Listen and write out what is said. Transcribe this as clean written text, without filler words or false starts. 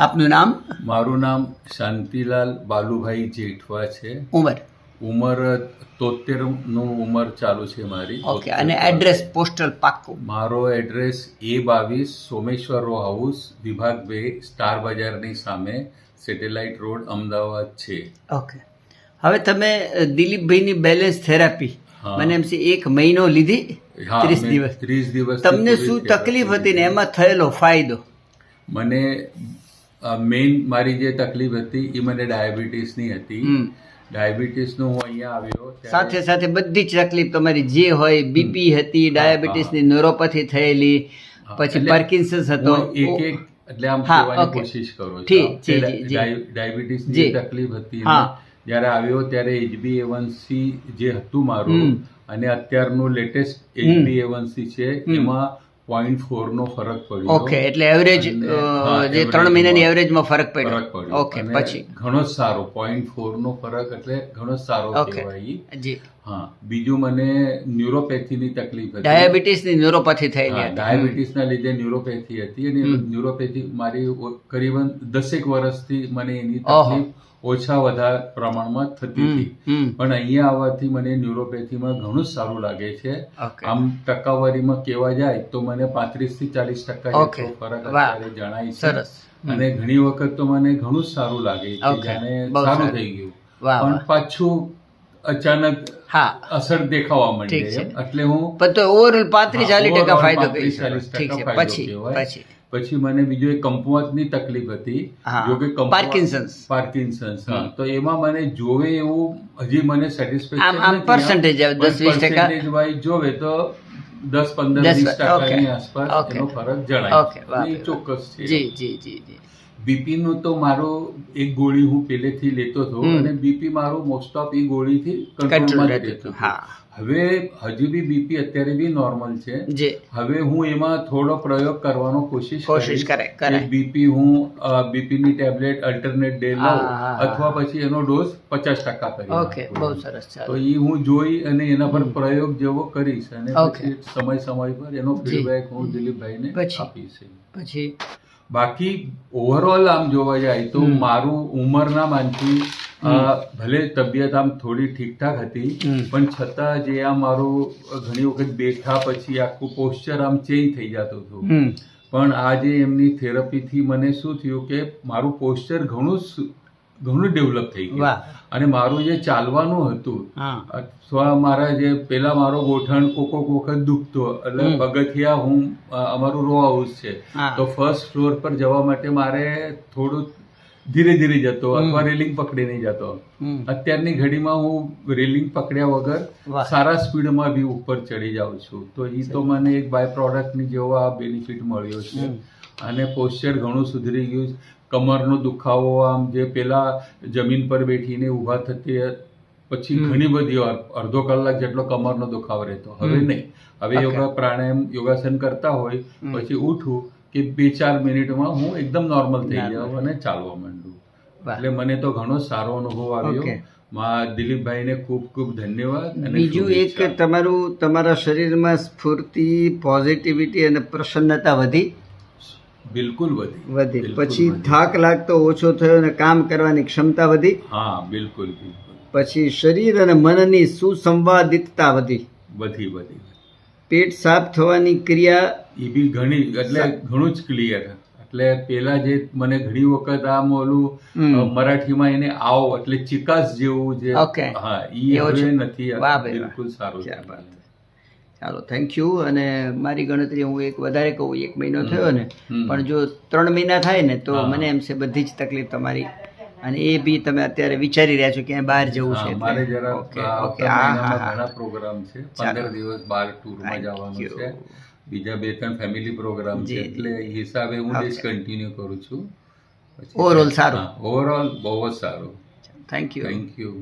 આપનું નામ? મારું નામ શાંતિલાલ બાલુભાઈ જેઠવા છે. ઉંમર? 73 નું ઉંમર ચાલુ છે મારી. ઓકે. અને એડ્રેસ પોસ્ટલ પાક્કું? મારો address A22 Someshwar row house, વિભાગ 2, સ્ટાર બજારની સામે, સેટેલાઇટ રોડ, અમદાવાદ છે. ઓકે. હવે તમે દિલીપભાઈની બેલેન્સ થેરાપી મને એમ છે 1 મહિનો લીધી, 30 દિવસ. તમને શું તકલીફ હતી ને એમાં થયેલો ફાયદો? મને મેઇન મારી જે તકલીફ હતી એ મને ડાયાબિટીસની હતી. ડાયાબિટીસનું હું અહીંયા આવ્યો સાથે સાથે બધી જ તકલીફ તમારી જે હોય, બીપી હતી, ડાયાબિટીસની ન્યુરોપેથી થયેલી, પછી પાર્કિન્સન્સ હતો, એક એટલે આમ કહેવાની કોશિશ કરું છું. ડાયાબિટીસની તકલીફ હતી. જ્યારે આવ્યો ત્યારે HbA1c જે હતું મારું અને અત્યારનું લેટેસ્ટ HbA1c છે એમાં 0.4 નો ફરક પડ્યો. ઓકે. એટલે એવરેજ જે 3 મહિનાની એવરેજમાં ફરક પડ્યો. ઓકે. પછી ઘણો સારો 0.4 નો ફરક એટલે ઘણો સારો કહેવાય. જી. હા. બીજું મને ન્યુરોપેથીની તકલીફ હતી. ડાયાબિટીસની ન્યુરોપેથી થયેલી હતી. ડાયાબિટીસના લીધે ન્યુરોપેથી હતી અને ન્યુરોપેથી મારી કરીબન 10 વર્ષથી મને એની તકલીફ ઓછા વધારે પ્રમાણમાં થતી હતી. પણ અહીંયા આવવાથી મને ન્યુરોપેથીમાં ઘણું સારું લાગે છે. આમ ટકાવારીમાં કહેવા જાય તો મને 35 થી 40% ફરક અત્યારે જણાય છે. અને ઘણી વખત તો મને ઘણું સારું લાગે છે, જાણે સારું થઈ ગયું, પણ પાછું અચાનક અસર દેખાવા માંડી. એટલે હું ઓવરઓલ 35-40% ફાયદો કહી શકું. પછી મને બીજો એક કંપવાતની તકલીફ હતી, જો કે પાર્કિન્સન્સ. તો એમાં મને જોવે એવું હજી મને સેટિસ્ફેક્શન પર્સન્ટેજ વાઇઝ જોવે તો 10-15-20% આસપાસ એનો ફરક જણાય. એ ચોક્કસ છે. બીપી નું તો મારો એક ગોળી હું પહેલેથી લેતો હતો અને બીપી મારું મોસ્ટ ઓફ એ ગોળીથી કંટ્રોલમાં રહેતું. હવે હજુ બી બીપી અત્યારે બી નોર્મલ છે. હવે હું એમાં થોડો પ્રયોગ કરવાનો કોશિશ કરીશ. બીપી હું બીપીની ટેબ્લેટ અલ્ટરનેટ ડે લઉં અથવા પછી એનો ડોઝ 50% કરી. બહુ સરસ. તો એ હું જોઈ અને એના પર પ્રયોગ જેવો કરીશ અને પછી સમય પર એનો ફીડબેક હું દિલીપભાઈને આપીશ. પછી બાકી ઓવરઓલ આમ જોવા જાય તો મારું ઉંમરના માનથી ભલે તબિયત આમ થોડી ઠીકઠાક હતી, પણ છતાં જે આ મારું ઘણી વખત બેઠા પછી આખું પોસ્ચર આમ ચેન્જ થઈ જતું હતું. પણ આજે એમની થેરપીથી મને શું થયું કે મારું પોસ્ચર ઘણું ડેવલપ થઈ ગયું. અને મારું જે ચાલવાનું હતું અથવા મારા જે પેલા મારો ગોઠણ કોક વખત દુખતો, એટલે પગથિયા હું અમારું રો હાઉસ છે તો ફર્સ્ટ ફ્લોર પર જવા માટે મારે થોડું ધીરે ધીરે જતો અથવા રેલિંગ પકડીને જતો. અત્યારની ઘડીમાં હું રેલિંગ પકડ્યા વગર સારા સ્પીડમાં બી ઉપર ચડી જાઉં છું. તો એ તો મને એક બાય પ્રોડક્ટની જેવો આ બેનિફિટ મળ્યો છે. અને પોસ્ચર ઘણું સુધરી ગયું. કમરનો દુખાવો આમ જે પેલા જમીન પર બેઠીને ઊભા થતી પછી ઘણી બધી અડધો કલાક જેટલો કમરનો દુખાવો રહેતો, હવે નહીં. હવે યોગા પ્રાણાયામ યોગાસન કરતા હોય પછી ઉઠું કે 2-4 મિનિટમાં હું એકદમ નોર્મલ થઈ જાઉં અને ચાલવા માંડું. એટલે મને તો ઘણો સારો અનુભવ આવ્યો. દિલીપભાઈને ખૂબ ખૂબ ધન્યવાદ. બીજું એક તમારા શરીરમાં સ્ફૂર્તિ, પોઝિટિવિટી અને પ્રસન્નતા વધી? બિલકુલ વધી. પછી થાક લાગતો ઓછો થયો અને કામ કરવાની ક્ષમતા વધી? હા, બિલકુલ. પછી શરીર અને મનની સુસંવાદિતતા વધી? વધી. પેટ સાફ થવાની ક્રિયા એ બી ઘણી, એટલે ઘણું જ ક્લિયર. એટલે પેલા જે મને ઘણી વખત આમ ઓલું મરાઠીમાં એને આવો એટલે ચિકાસ જેવું જે હવે નથી. બિલકુલ સારું. ચાલો, થેન્ક યુ. અને મારી ગણતરી હું એક વધારે કહું, 1 મહિનો થયો ને, પણ જો 3 મહિના થાય ને તો મને એમ છે બધી જ તકલીફ તમારી. અને એ બી તમે અત્યારે વિચારી રહ્યા છો ક્યાંય બહાર જવું છે? મારે જરા ઘણા પ્રોગ્રામ છે, 15 દિવસ બહાર ટૂરમાં જવાનું છે, બીજા 2-3 ફેમિલી પ્રોગ્રામ છે, એટલે એ હિસાબે હું ડિસકન્ટિન્યુ કરું છું. ઓવરઓલ સારું? ઓવરઓલ બહુ જ સારું. Thank you.